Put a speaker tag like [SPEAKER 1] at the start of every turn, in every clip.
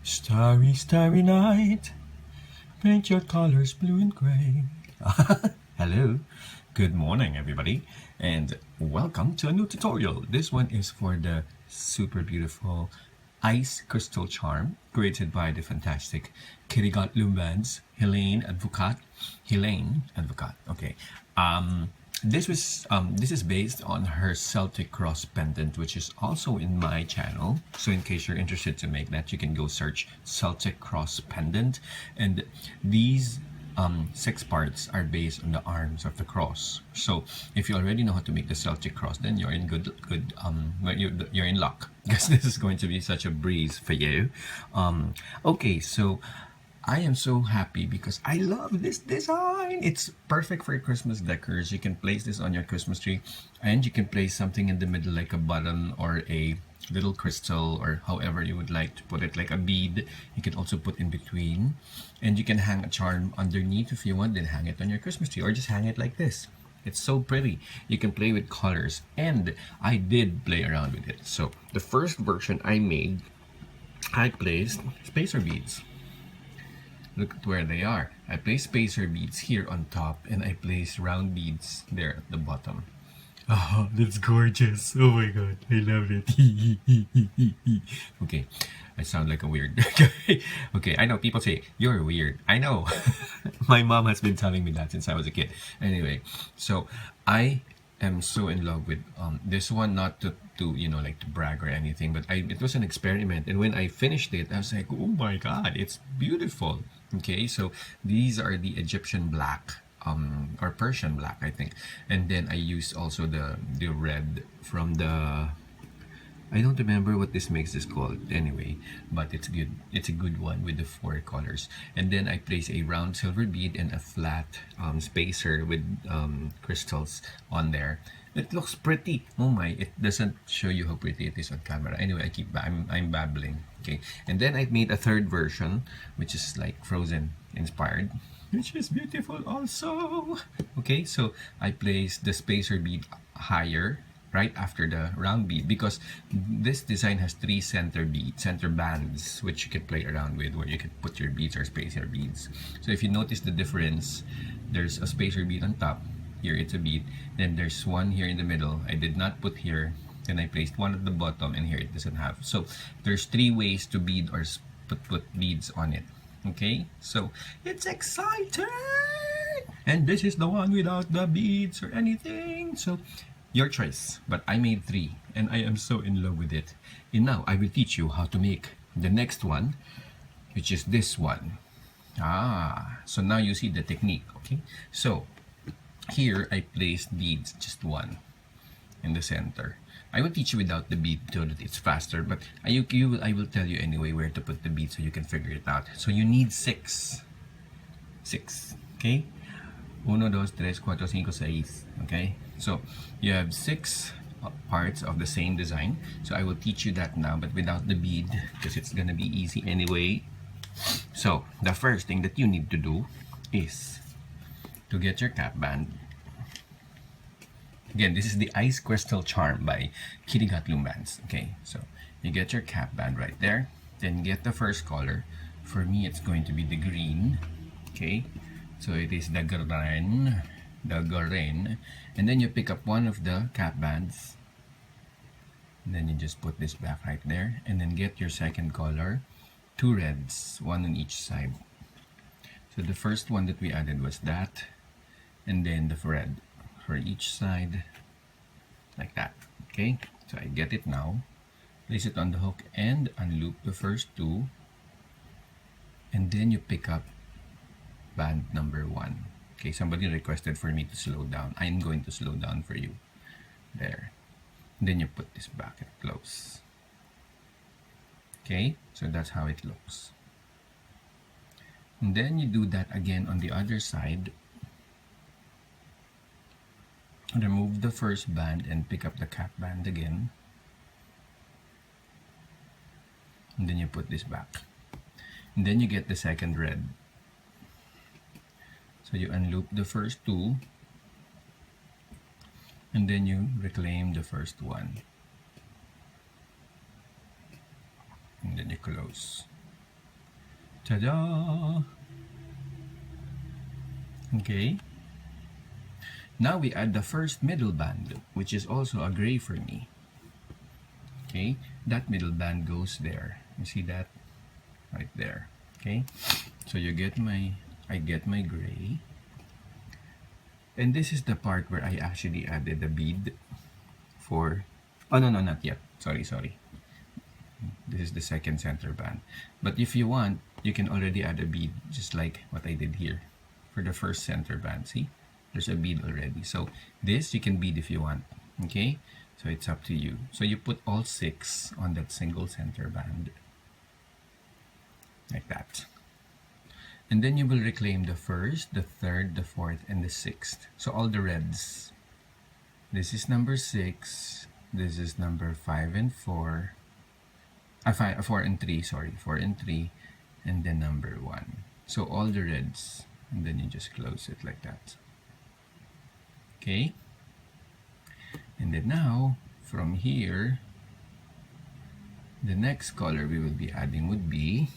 [SPEAKER 1] Starry, starry night, paint your colors blue and gray. Hello, good morning everybody, and welcome to a new tutorial. This one is for the super beautiful Ice Crystal Charm created by the fantastic Kirigat Lumbans, Helene Advocat. Okay. This is based on her Celtic Cross pendant, which is also in my channel. So in case you're interested to make that, you can go search Celtic Cross pendant, and these six parts are based on the arms of the cross. So if you already know how to make the Celtic Cross, then you're in you're in luck because this is going to be such a breeze for you. Okay, so I am so happy because I love this design. It's perfect for Christmas decors. You can place this on your Christmas tree, and you can place something in the middle like a button or a little crystal, or however you would like to put it, like a bead. You can also put in between, and you can hang a charm underneath if you want, then hang it on your Christmas tree, or just hang it like this. It's so pretty. You can play with colors, and I did play around with it. So the first version I made, I placed spacer beads. Look at where they are. I place spacer beads here on top, and I place round beads there at the bottom. Oh, that's gorgeous. Oh my god, I love it. Okay, I sound like a weird guy. Okay, I know people say, you're weird. I know. My mom has been telling me that since I was a kid. Anyway, so I am so in love with this one, not to like to brag or anything, but it was an experiment, and when I finished it, I was like, oh my god, it's beautiful. Okay, so these are the Egyptian black or Persian black, I think, and then I used also the red from the, I don't remember what this makes this called anyway, but it's good. It's a good one with the four colors. And then I place a round silver bead and a flat spacer with crystals on there. It looks pretty. Oh my! It doesn't show you how pretty it is on camera. Anyway, I'm babbling. Okay, and then I made a third version, which is like Frozen inspired, which is beautiful also. Okay, so I placed the spacer bead higher right after the round bead, because this design has three center bands, which you can play around with, where you can put your beads or spacer beads. So if you notice the difference, there's a spacer bead on top, here it's a bead, then there's one here in the middle I did not put here, then I placed one at the bottom, and here it doesn't have. So there's three ways to bead or put beads on it. Okay, so it's exciting, and this is the one without the beads or anything. So your choice, but I made three, and I am so in love with it. And now I will teach you how to make the next one, which is this one. So now you see the technique. Okay, so here I placed beads, just one in the center. I will teach you without the bead so that it's faster, but I will tell you anyway where to put the bead so you can figure it out. So you need six, okay? 1, 2, 3, 4, 5, 6. Okay, so you have six parts of the same design. So I will teach you that now, but without the bead, because it's gonna be easy anyway. So the first thing that you need to do is to get your cap band. Again, this is the Ice Crystal Charm by Kirigat Lumbans. Okay, so you get your cap band right there, then get the first color. For me, it's going to be the green. Okay, so it is the green, and then you pick up one of the cap bands, and then you just put this back right there, and then get your second color, two reds, one on each side. So the first one that we added was that, and then the red for each side, like that. Okay, so I get it now, place it on the hook and unloop the first two, and then you pick up band number 1. Okay, somebody requested for me to slow down. I'm going to slow down for you. There. And then you put this back and close. Okay, so that's how it looks. And then you do that again on the other side. Remove the first band and pick up the cap band again. And then you put this back. And then you get the second red. So you unloop the first two, and then you reclaim the first one, and then you close. Ta-da! Okay. Now we add the first middle band, which is also a gray for me. Okay, that middle band goes there. You see that? Right there. Okay, so you get I get my gray. And this is the part where I actually added a bead for, oh no, not yet. Sorry. This is the second center band. But if you want, you can already add a bead, just like what I did here for the first center band. See, there's a bead already. So this you can bead if you want. Okay, so it's up to you. So you put all 6 on that single center band, like that. And then you will reclaim the first, the third, the fourth, and the 6th. So all the reds. This is number 6. This is number 5 and 4. 4 and 3, sorry. 4 and 3. And then number 1. So all the reds. And then you just close it like that. Okay? And then now, from here, the next color we will be adding would be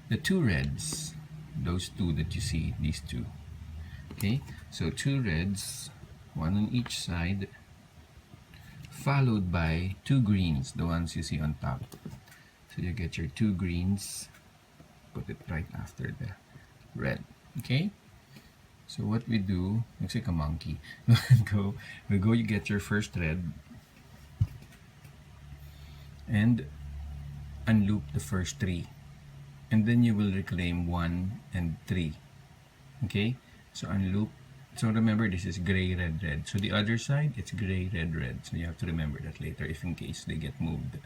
[SPEAKER 1] the 2 reds, those 2 that you see, these 2. Okay, so 2 reds, 1 on each side, followed by 2 greens, the ones you see on top. So you get your 2 greens, put it right after the red. Okay, so what we do, looks like a monkey. You get your first red and unloop the first 3. And then you will reclaim 1 and 3. Okay, so unloop. So remember, this is gray, red, red. So the other side, it's gray, red, red. So you have to remember that later, if in case they get moved.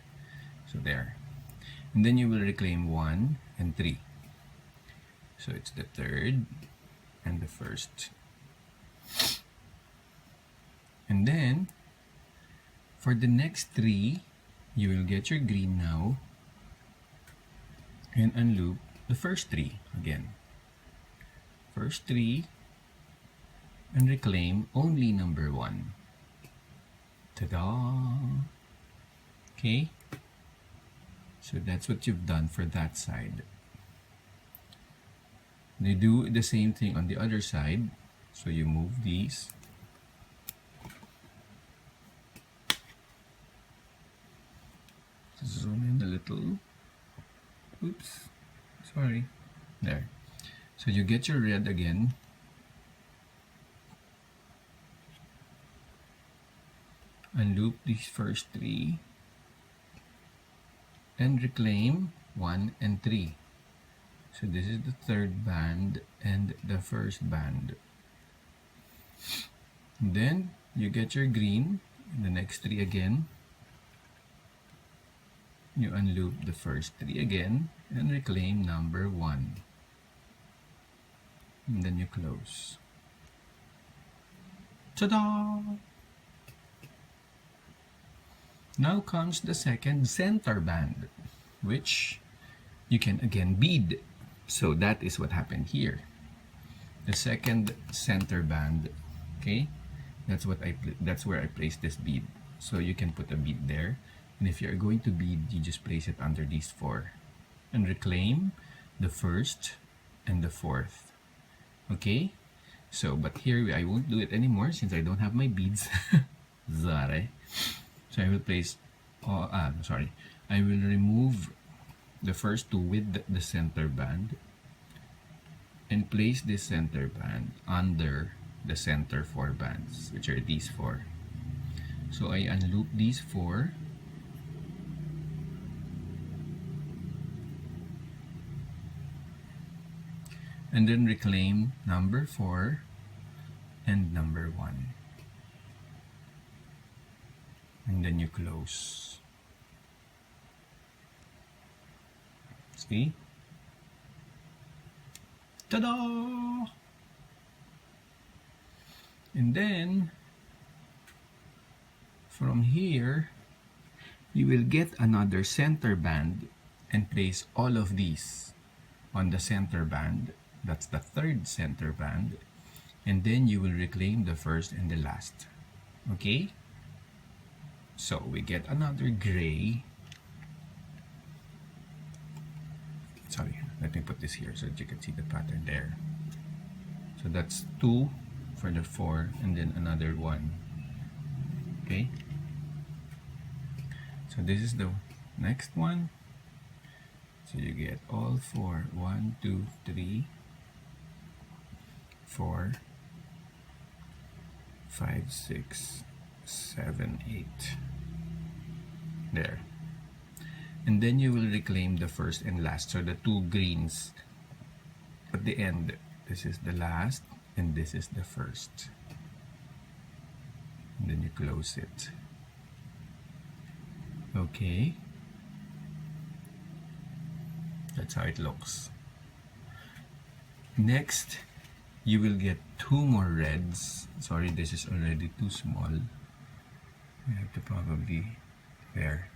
[SPEAKER 1] So there. And then you will reclaim 1 and 3. So it's the third and the first. And then for the next 3, you will get your green now and unloop the first 3 again. First 3 and reclaim only number 1. Ta-da! Okay, so that's what you've done for that side. You do the same thing on the other side. So you move these. Zoom in a little. Oops, sorry. There. So you get your red again. Unloop these first 3 and reclaim 1 and 3. So this is the third band and the first band. And then you get your green in the next 3 again. You unloop the first 3 again and reclaim number 1. And then you close. Ta-da! Now comes the second center band, which you can again bead. So that is what happened here. The second center band, okay? That's where I placed this bead. So you can put a bead there. And if you're going to bead, you just place it under these 4 and reclaim the first and the fourth. Okay? So, but here I won't do it anymore since I don't have my beads. Sorry. So I will place, I will remove the first 2 with the center band and place this center band under the center 4 bands, which are these 4. So I unloop these 4. And then reclaim number 4 and number 1. And then you close. See? Ta-da! And then from here you will get another center band and place all of these on the center band. That's the third center band. And then you will reclaim the first and the last. Okay? So we get another gray. Sorry. let me put this here so that you can see the pattern there. So that's 2 for the 4 and then another 1. Okay, so this is the next one. So you get all 4, 1, 2, 3, 4, 5, 6, 7, 8 there. And then you will reclaim the first and last, so the 2 greens at the end. This is the last and this is the first, and then you close it. Okay, that's how it looks. Next, you will get 2 more reds. Sorry, this is already too small. We have to probably there.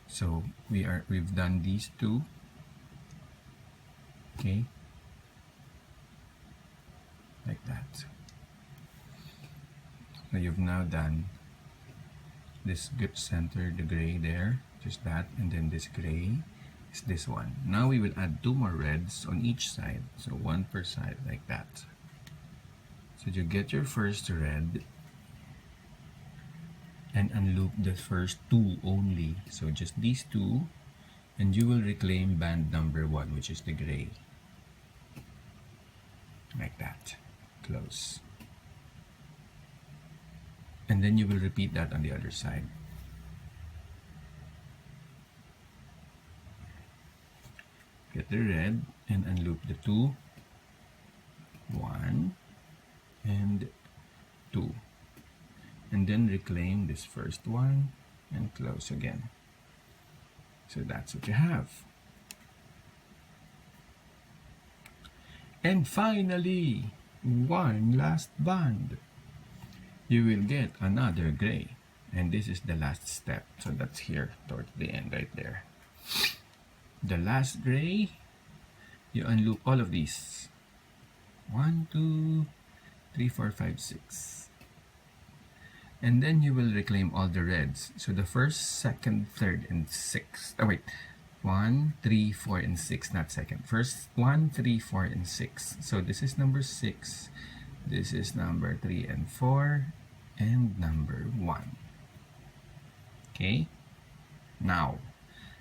[SPEAKER 1] So we've done these 2. Okay, like that. So you've now done this good center, the gray there, just that, and then this gray is this one. Now we will add 2 more reds on each side, so 1 per side, like that. So you get your first red and unloop the first 2 only, so just these 2, and you will reclaim band number 1, which is the gray, like that. Close. And then you will repeat that on the other side. Get the red and unloop the 2, 1 and 2, and then reclaim this first one and close again. So that's what you have. And finally, one last band. You will get another gray, and this is the last step, so that's here towards the end right there. The last gray, you unloop all of these, 1, 2, 3, 4, 5, 6, and then you will reclaim all the reds, so the first, second, third, and sixth. Oh wait, 1, 3, 4, and 6, not second, first 1, 3, 4, and 6. So this is number 6, this is number 3 and 4, and number 1. Okay, now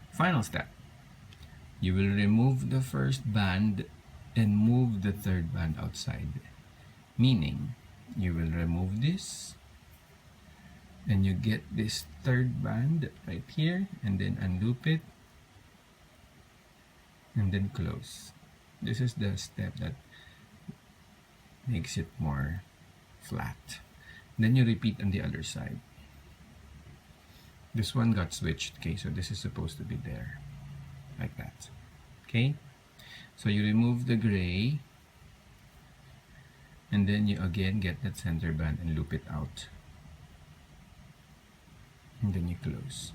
[SPEAKER 1] final step, you will remove the first band and move the third band outside, meaning you will remove this and you get this third band right here, and then unloop it and then close. This is the step that makes it more flat. Then you repeat on the other side. This one got switched, okay, so this is supposed to be there, like that. Okay, so you remove the gray, and then you again get that center band and loop it out, and then you close.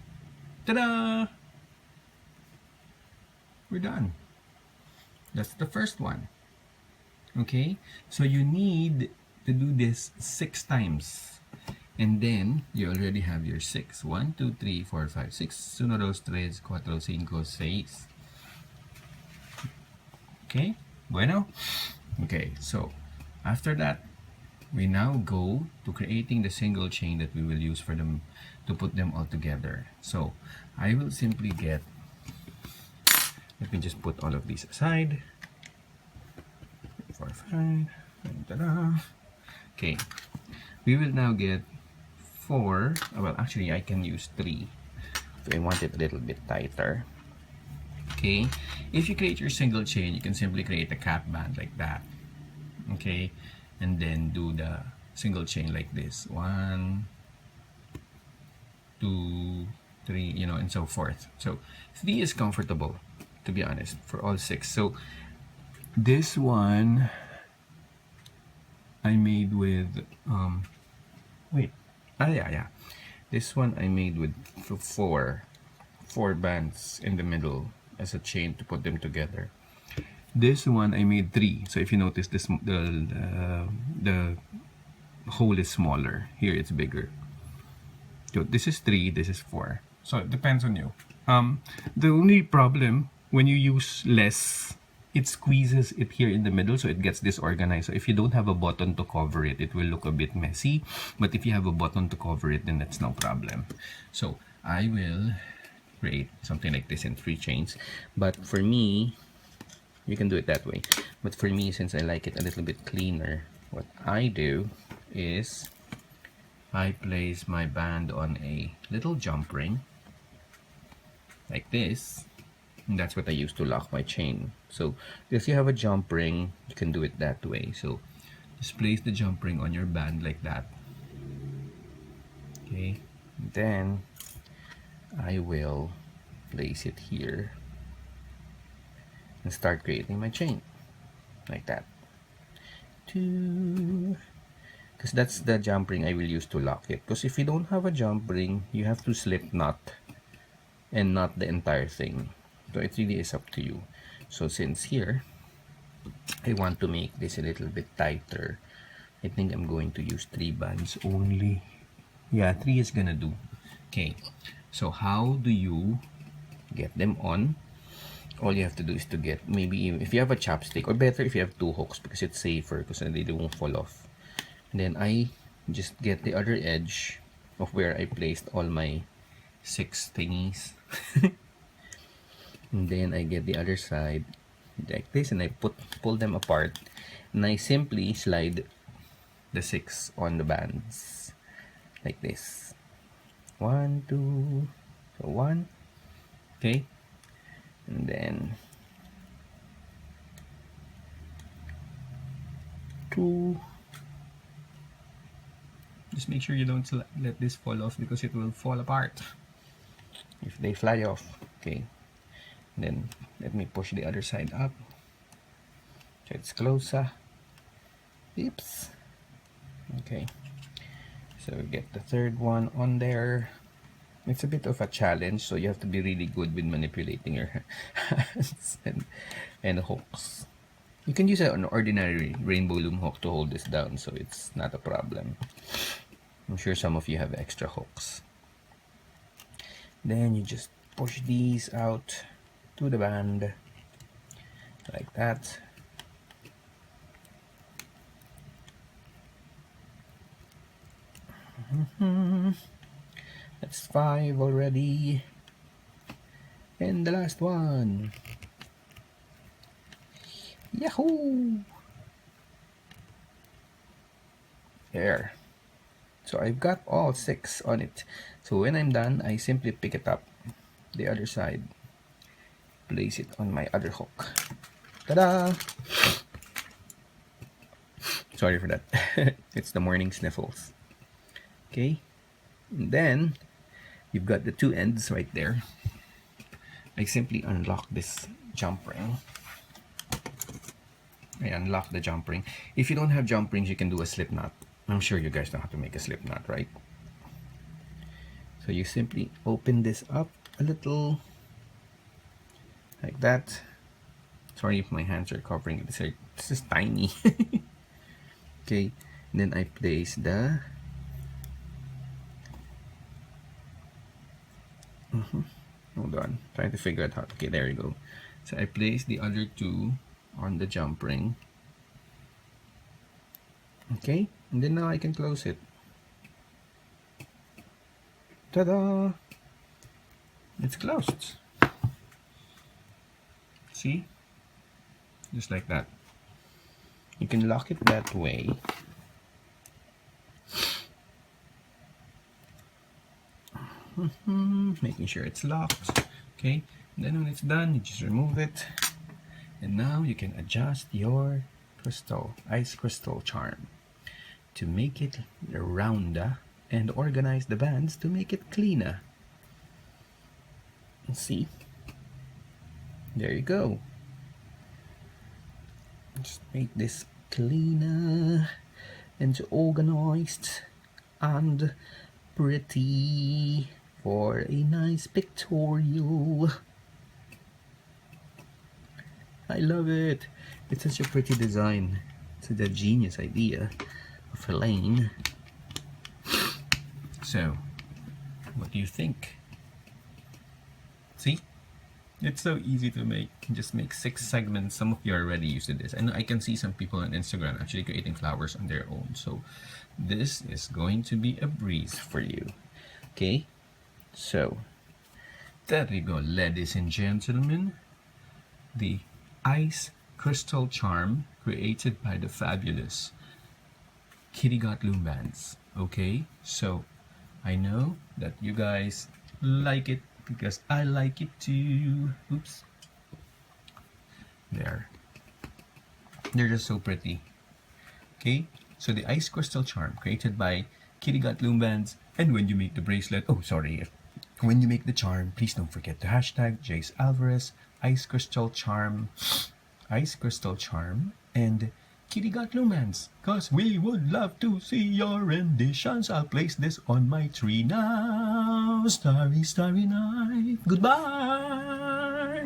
[SPEAKER 1] Ta-da! We're done. That's the first one. Okay, so you need to do this 6 times, and then you already have your 6. 1, 2, 3, 4, 5, 6. 1, 2, 3, 4, 5, 6. Okay, bueno. Okay, so after that, we now go to creating the single chain that we will use for them to put them all together. So I will simply get, let me just put all of these aside. 4, 5. Okay, we will now get 4. Well, actually, I can use 3 if I want it a little bit tighter. Okay, if you create your single chain, you can simply create a cap band like that. Okay, and then do the single chain like this, 1, 2, 3, you know, and so forth. So 3 is comfortable, to be honest, for all 6. So this one I made with this one I made with 4 bands in the middle as a chain to put them together. This one I made 3. So if you notice, this the hole is smaller. Here it's bigger. So this is 3, this is 4. So it depends on you. The only problem when you use less, it squeezes it here in the middle, so it gets disorganized. So if you don't have a button to cover it, it will look a bit messy. But if you have a button to cover it, then that's no problem. So I will create something like this in 3 chains. But for me, you can do it that way. But for me, since I like it a little bit cleaner, what I do is I place my band on a little jump ring like this. And that's what I use to lock my chain. So if you have a jump ring, you can do it that way. So just place the jump ring on your band like that. Okay, then I will place it here and start creating my chain like that. Because that's the jump ring I will use to lock it. Because if you don't have a jump ring, you have to slip knot and not the entire thing. So it really is up to you. So since here I want to make this a little bit tighter, I think I'm going to use 3 bands only. Yeah, 3 is gonna do. Okay, so how do you get them on? All you have to do is to get, maybe if you have a chopstick, or better if you have 2 hooks, because it's safer, because they won't fall off. And then I just get the other edge of where I placed all my 6 thingies. And then I get the other side like this, and I pull them apart, and I simply slide the 6 on the bands like this. 1, 2, so 1, okay, and then 2. Just make sure you don't let this fall off, because it will fall apart if they fly off. Okay, then let me push the other side up so it's closer. Oops. Okay, so we get the 3rd one on there. It's a bit of a challenge, so you have to be really good with manipulating your hands and hooks. You can use an ordinary rainbow loom hook to hold this down, so it's not a problem. I'm sure some of you have extra hooks. Then you just push these out to the band like that. That's 5 already. And the last one. Yahoo! There. So I've got all 6 on it. So when I'm done, I simply pick it up the other side, place it on my other hook. Ta-da! Sorry for that. It's the morning sniffles. Okay, and then you've got the 2 ends right there. I simply unlock this jump ring. I unlock the jump ring. If you don't have jump rings, you can do a slip knot. I'm sure you guys know how to make a slip knot, right? So you simply open this up a little like that. Sorry if my hands are covering it. This is tiny. Okay, and then I place the hold on, trying to figure out how. Okay, there you go. So I place the other 2 on the jump ring. Okay, and then now I can close it. Ta-da! It's closed. See? Just like that. You can lock it that way. Making sure it's locked. Okay, and then when it's done, you just remove it. And now you can adjust your ice crystal charm to make it rounder and organize the bands to make it cleaner. See? There you go. Just make this cleaner and organized and pretty for a nice pictorial. I love it. It's such a pretty design. It's a genius idea of Helene. So, what do you think? See? It's so easy to make. You can just make 6 segments. Some of you are already used to this. And I can see some people on Instagram actually creating flowers on their own. So this is going to be a breeze for you. Okay? So there we go, ladies and gentlemen. The ice crystal charm created by the fabulous Kitty Got Loom Bands. Okay? So I know that you guys like it because I like it too. Oops. There. They're just so pretty. Okay? So the ice crystal charm created by Kitty Got Loom Bands. And when you make the bracelet, oh sorry, when you make the charm, please don't forget to hashtag Jace Alvarez, ice crystal charm, and Kitty Got Loom Bands. Cause we would love to see your renditions. I'll place this on my tree now. Starry, starry night. Goodbye.